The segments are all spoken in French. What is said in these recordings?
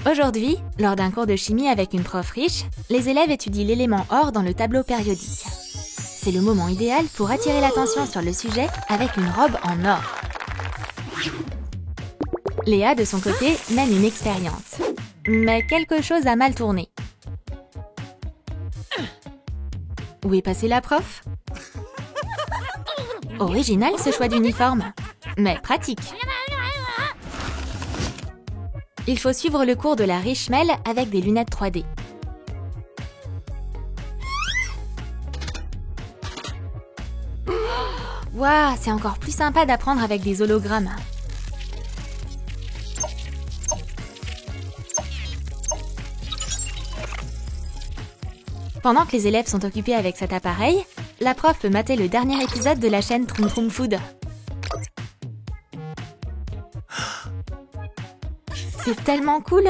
Aujourd'hui, lors d'un cours de chimie avec une prof riche, les élèves étudient l'élément or dans le tableau périodique. C'est le moment idéal pour attirer l'attention sur le sujet avec une robe en or. Léa, de son côté, mène une expérience. Mais quelque chose a mal tourné. Où est passée la prof? Original ce choix d'uniforme, mais pratique. Il faut suivre le cours de la riche Mel avec des lunettes 3D. Waouh, c'est encore plus sympa d'apprendre avec des hologrammes. Pendant que les élèves sont occupés avec cet appareil, la prof peut mater le dernier épisode de la chaîne Troom Troom Food. C'est tellement cool!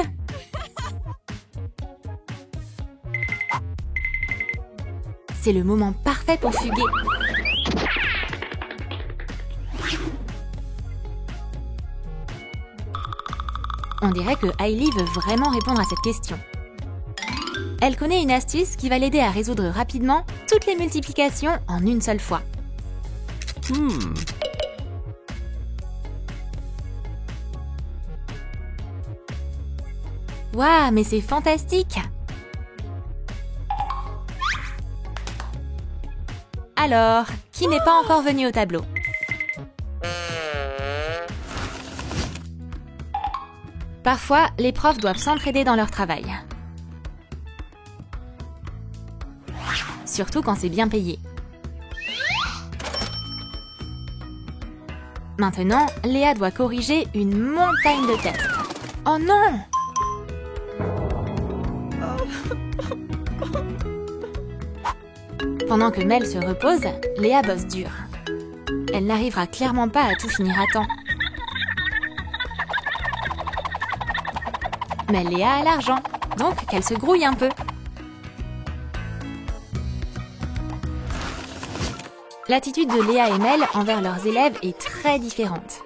C'est le moment parfait pour fuguer. On dirait que Hailey veut vraiment répondre à cette question. Elle connaît une astuce qui va l'aider à résoudre rapidement toutes les multiplications en une seule fois. Waouh, mais c'est fantastique! Alors, qui n'est pas encore venu au tableau? Parfois, les profs doivent s'entraider dans leur travail. Surtout quand c'est bien payé. Maintenant, Léa doit corriger une montagne de tests. Oh non! Pendant que Mel se repose, Léa bosse dur. Elle n'arrivera clairement pas à tout finir à temps. Mais Léa a l'argent, donc qu'elle se grouille un peu. L'attitude de Léa et Mel envers leurs élèves est très différente.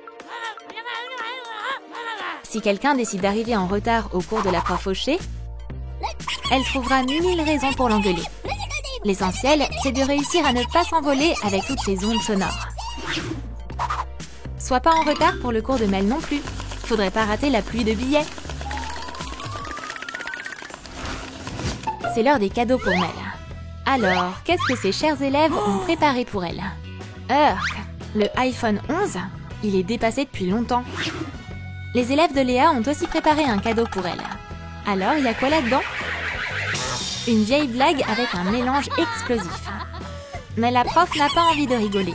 Si quelqu'un décide d'arriver en retard au cours de la prof Fauché, elle trouvera 1000 raisons pour l'engueuler. L'essentiel, c'est de réussir à ne pas s'envoler avec toutes ces ondes sonores. Sois pas en retard pour le cours de Mel non plus. Faudrait pas rater la pluie de billets. C'est l'heure des cadeaux pour Mel. Alors, qu'est-ce que ces chers élèves ont préparé pour elle? Urk, le iPhone 11, il est dépassé depuis longtemps. Les élèves de Léa ont aussi préparé un cadeau pour elle. Alors, il y a quoi là-dedans? Une vieille blague avec un mélange explosif. Mais la prof n'a pas envie de rigoler.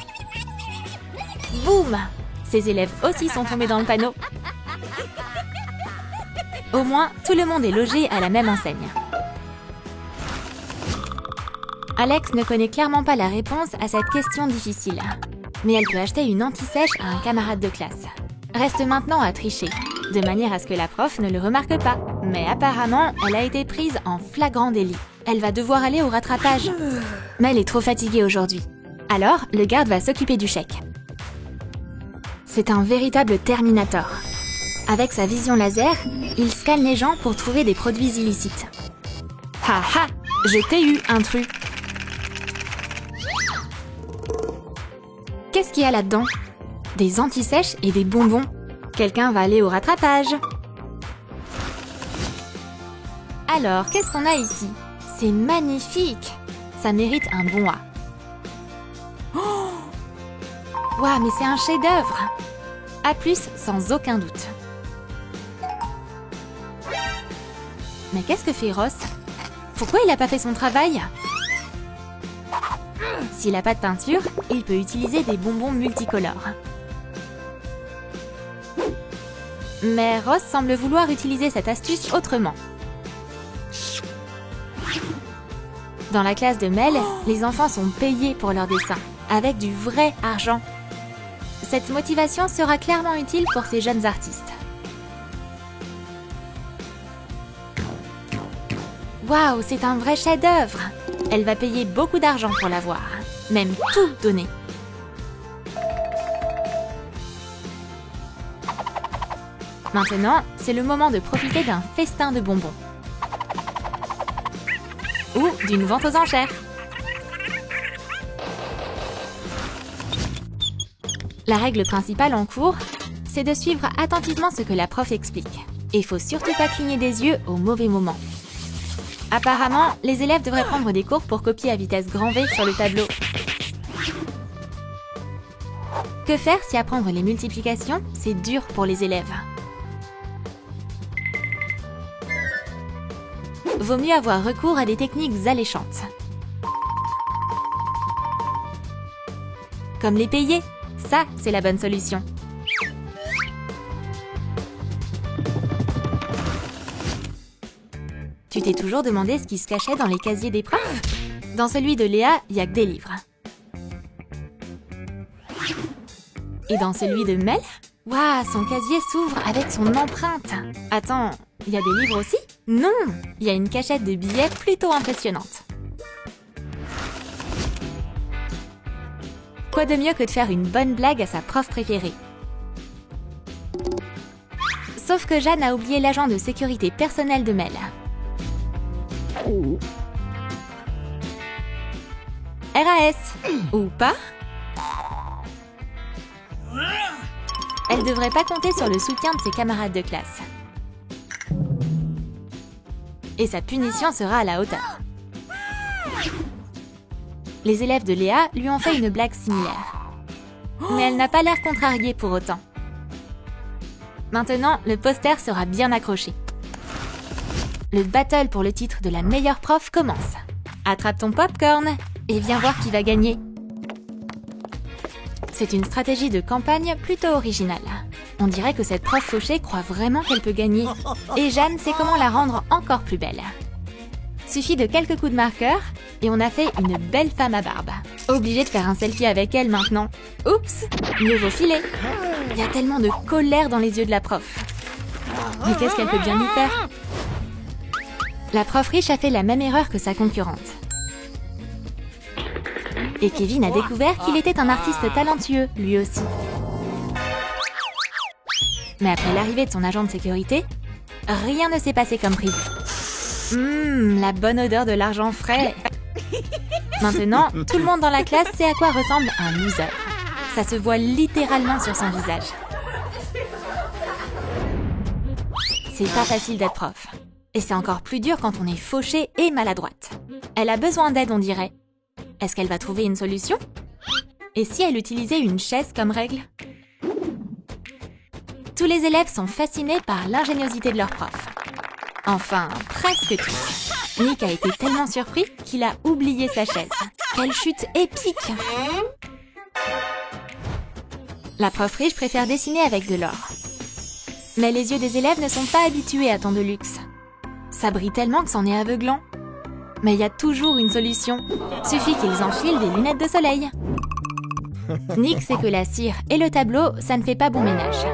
Boum! Ses élèves aussi sont tombés dans le panneau. Au moins, tout le monde est logé à la même enseigne. Alex ne connaît clairement pas la réponse à cette question difficile. Mais elle peut acheter une anti-sèche à un camarade de classe. Reste maintenant à tricher, de manière à ce que la prof ne le remarque pas. Mais apparemment, elle a été prise en flagrant délit. Elle va devoir aller au rattrapage. Mais elle est trop fatiguée aujourd'hui. Alors, le garde va s'occuper du chèque. C'est un véritable Terminator. Avec sa vision laser, il scanne les gens pour trouver des produits illicites. Ha ha! Je t'ai eu, intrus! Qu'est-ce qu'il y a là-dedans? Des anti-sèches et des bonbons. Quelqu'un va aller au rattrapage. Alors, qu'est-ce qu'on a ici? C'est magnifique! Ça mérite un bon A. Oh! Waouh, mais c'est un chef-d'œuvre! A+, sans aucun doute. Mais qu'est-ce que fait Ross? Pourquoi il n'a pas fait son travail? S'il n'a pas de peinture, il peut utiliser des bonbons multicolores. Mais Ross semble vouloir utiliser cette astuce autrement. Dans la classe de Mel, les enfants sont payés pour leurs dessins, avec du vrai argent. Cette motivation sera clairement utile pour ces jeunes artistes. Waouh, c'est un vrai chef-d'œuvre! Elle va payer beaucoup d'argent pour l'avoir, même tout donner. Maintenant, c'est le moment de profiter d'un festin de bonbons. Ou d'une vente aux enchères. La règle principale en cours, c'est de suivre attentivement ce que la prof explique. Et il faut surtout pas cligner des yeux au mauvais moment. Apparemment, les élèves devraient prendre des cours pour copier à vitesse grand V sur le tableau. Que faire si apprendre les multiplications, c'est dur pour les élèves? Vaut mieux avoir recours à des techniques alléchantes. Comme les payer, ça, c'est la bonne solution. Tu t'es toujours demandé ce qui se cachait dans les casiers des profs? Dans celui de Léa, il n'y a que des livres. Et dans celui de Mel? Waouh, son casier s'ouvre avec son empreinte. Attends, il y a des livres aussi? Non, il y a une cachette de billets plutôt impressionnante. Quoi de mieux que de faire une bonne blague à sa prof préférée? Sauf que Jeanne a oublié l'agent de sécurité personnelle de Mel. RAS, ou pas? Elle devrait pas compter sur le soutien de ses camarades de classe. Et sa punition sera à la hauteur. Les élèves de Léa lui ont fait une blague similaire. Mais elle n'a pas l'air contrariée pour autant. Maintenant, le poster sera bien accroché. Le battle pour le titre de la meilleure prof commence. Attrape ton popcorn et viens voir qui va gagner. C'est une stratégie de campagne plutôt originale. On dirait que cette prof fauchée croit vraiment qu'elle peut gagner. Et Jeanne sait comment la rendre encore plus belle. Suffit de quelques coups de marqueur et on a fait une belle femme à barbe. Obligé de faire un selfie avec elle maintenant. Oups, mieux vaut filer. Il y a tellement de colère dans les yeux de la prof. Mais qu'est-ce qu'elle peut bien y faire? La prof riche a fait la même erreur que sa concurrente. Et Kevin a découvert qu'il était un artiste talentueux, lui aussi. Mais après l'arrivée de son agent de sécurité, rien ne s'est passé comme prévu. La bonne odeur de l'argent frais. Maintenant, tout le monde dans la classe sait à quoi ressemble un loser. Ça se voit littéralement sur son visage. C'est pas facile d'être prof. Et c'est encore plus dur quand on est fauchée et maladroite. Elle a besoin d'aide, on dirait. Est-ce qu'elle va trouver une solution? Et si elle utilisait une chaise comme règle? Tous les élèves sont fascinés par l'ingéniosité de leur prof. Enfin, presque tous. Nick a été tellement surpris qu'il a oublié sa chaise. Quelle chute épique! La prof riche préfère dessiner avec de l'or. Mais les yeux des élèves ne sont pas habitués à tant de luxe. Ça brille tellement que c'en est aveuglant. Mais il y a toujours une solution. Suffit qu'ils enfilent des lunettes de soleil. Nick sait que la cire et le tableau, ça ne fait pas bon ménage.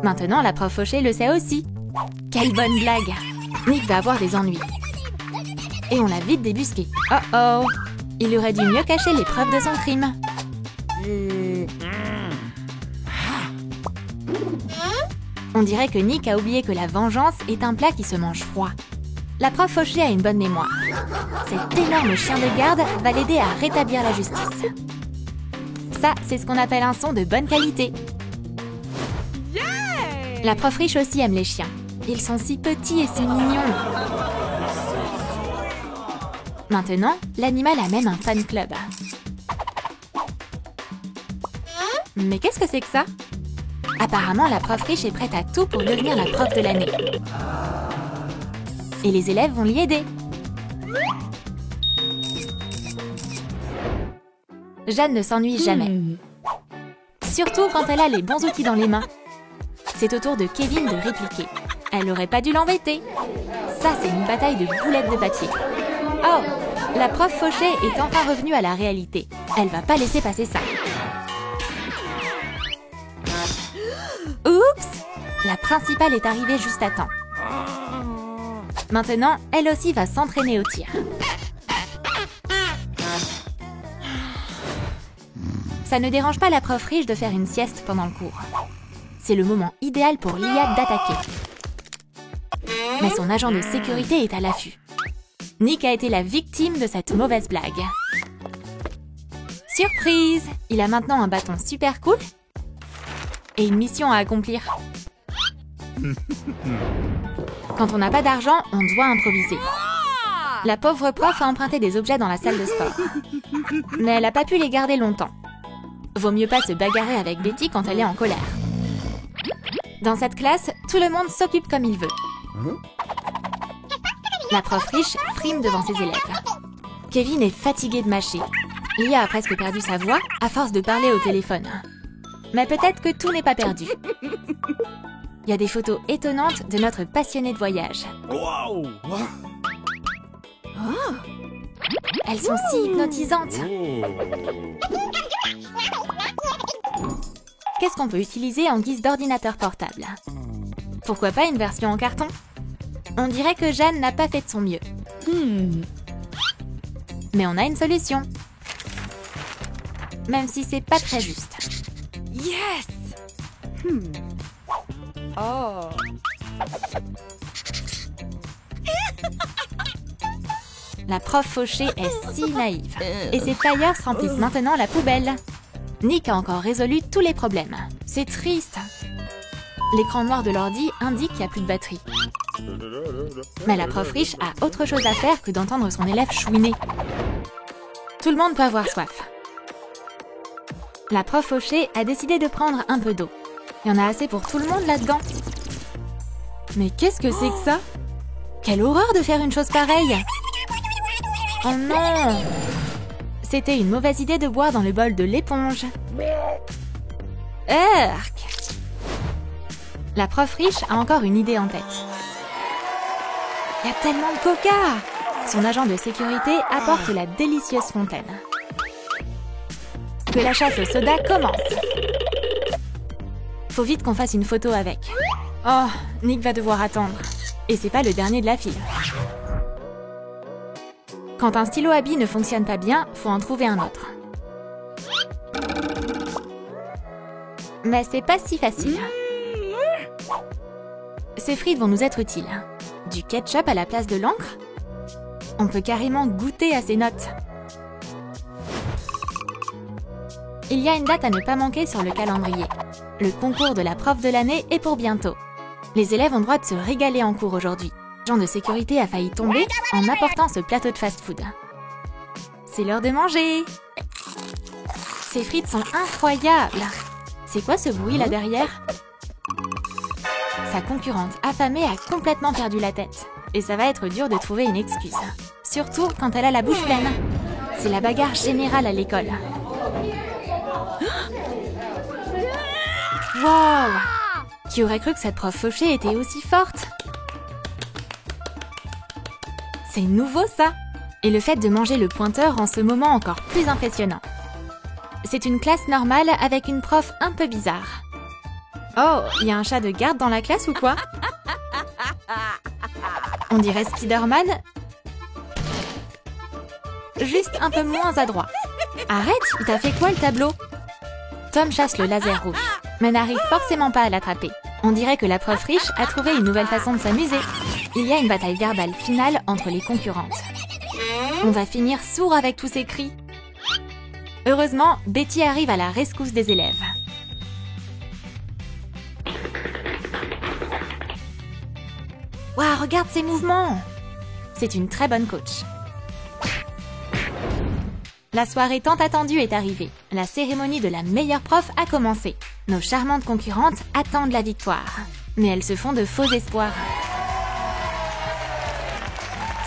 Maintenant, la prof fauchée le sait aussi. Quelle bonne blague! Nick va avoir des ennuis. Et on l'a vite débusqué. Oh oh! Il aurait dû mieux cacher les preuves de son crime. On dirait que Nick a oublié que la vengeance est un plat qui se mange froid. La prof fauchée a une bonne mémoire. Cet énorme chien de garde va l'aider à rétablir la justice. Ça, c'est ce qu'on appelle un son de bonne qualité. La prof riche aussi aime les chiens. Ils sont si petits et si mignons. Maintenant, l'animal a même un fan club. Mais qu'est-ce que c'est que ça? Apparemment, la prof riche est prête à tout pour devenir la prof de l'année. Et les élèves vont l'y aider. Jeanne ne s'ennuie jamais. Surtout quand elle a les bons outils dans les mains. C'est au tour de Kevin de répliquer. Elle n'aurait pas dû l'embêter. Ça, c'est une bataille de boulettes de papier. Oh, la prof fauchée est enfin revenue à la réalité. Elle va pas laisser passer ça. Oups! La principale est arrivée juste à temps. Maintenant, elle aussi va s'entraîner au tir. Ça ne dérange pas la prof riche de faire une sieste pendant le cours. C'est le moment idéal pour Lia d'attaquer. Mais son agent de sécurité est à l'affût. Nick a été la victime de cette mauvaise blague. Surprise! Il a maintenant un bâton super cool et une mission à accomplir. Quand on n'a pas d'argent, on doit improviser. La pauvre prof a emprunté des objets dans la salle de sport. Mais elle n'a pas pu les garder longtemps. Vaut mieux pas se bagarrer avec Betty quand elle est en colère. Dans cette classe, tout le monde s'occupe comme il veut. La prof riche frime devant ses élèves. Kevin est fatigué de mâcher. Lia a presque perdu sa voix à force de parler au téléphone. Mais peut-être que tout n'est pas perdu. Il y a des photos étonnantes de notre passionné de voyage. Wow! Elles sont si hypnotisantes. Qu'est-ce qu'on peut utiliser en guise d'ordinateur portable? Pourquoi pas une version en carton? On dirait que Jeanne n'a pas fait de son mieux. Mais on a une solution. Même si c'est pas très juste. Yes! Oh. La prof Fauché est si naïve. Et ses flyers remplissent maintenant la poubelle. Nick a encore résolu tous les problèmes. C'est triste. L'écran noir de l'ordi indique qu'il n'y a plus de batterie. Mais la prof riche a autre chose à faire que d'entendre son élève chouiner. Tout le monde peut avoir soif. La prof Fauché a décidé de prendre un peu d'eau. Il y en a assez pour tout le monde là-dedans. Mais qu'est-ce que c'est que ça? Quelle horreur de faire une chose pareille! Oh non! C'était une mauvaise idée de boire dans le bol de l'éponge. Urk! La prof riche a encore une idée en tête. Il y a tellement de coca! Son agent de sécurité apporte la délicieuse fontaine. Que la chasse au soda commence! Faut vite qu'on fasse une photo avec. Oh, Nick va devoir attendre. Et c'est pas le dernier de la file. Quand un stylo à billes ne fonctionne pas bien, faut en trouver un autre. Mais c'est pas si facile. Ces frites vont nous être utiles. Du ketchup à la place de l'encre? On peut carrément goûter à ces notes. Il y a une date à ne pas manquer sur le calendrier. Le concours de la prof de l'année est pour bientôt. Les élèves ont droit de se régaler en cours aujourd'hui. L'agent de sécurité a failli tomber en apportant ce plateau de fast-food. C'est l'heure de manger! Ces frites sont incroyables! C'est quoi ce bruit là derrière? Sa concurrente affamée a complètement perdu la tête. Et ça va être dur de trouver une excuse. Surtout quand elle a la bouche pleine. C'est la bagarre générale à l'école. Wow! Qui aurait cru que cette prof Fauché était aussi forte? C'est nouveau ça! Et le fait de manger le pointeur rend ce moment encore plus impressionnant. C'est une classe normale avec une prof un peu bizarre. Oh, il y a un chat de garde dans la classe ou quoi? On dirait Spider-Man. Juste un peu moins adroit. Arrête, il t'a fait quoi le tableau? Tom chasse le laser rouge, mais n'arrive forcément pas à l'attraper. On dirait que la prof riche a trouvé une nouvelle façon de s'amuser. Il y a une bataille verbale finale entre les concurrentes. On va finir sourd avec tous ces cris. Heureusement, Betty arrive à la rescousse des élèves. Waouh, regarde ces mouvements! C'est une très bonne coach. La soirée tant attendue est arrivée. La cérémonie de la meilleure prof a commencé. Nos charmantes concurrentes attendent la victoire. Mais elles se font de faux espoirs.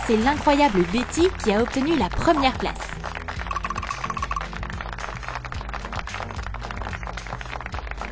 C'est l'incroyable Betty qui a obtenu la première place.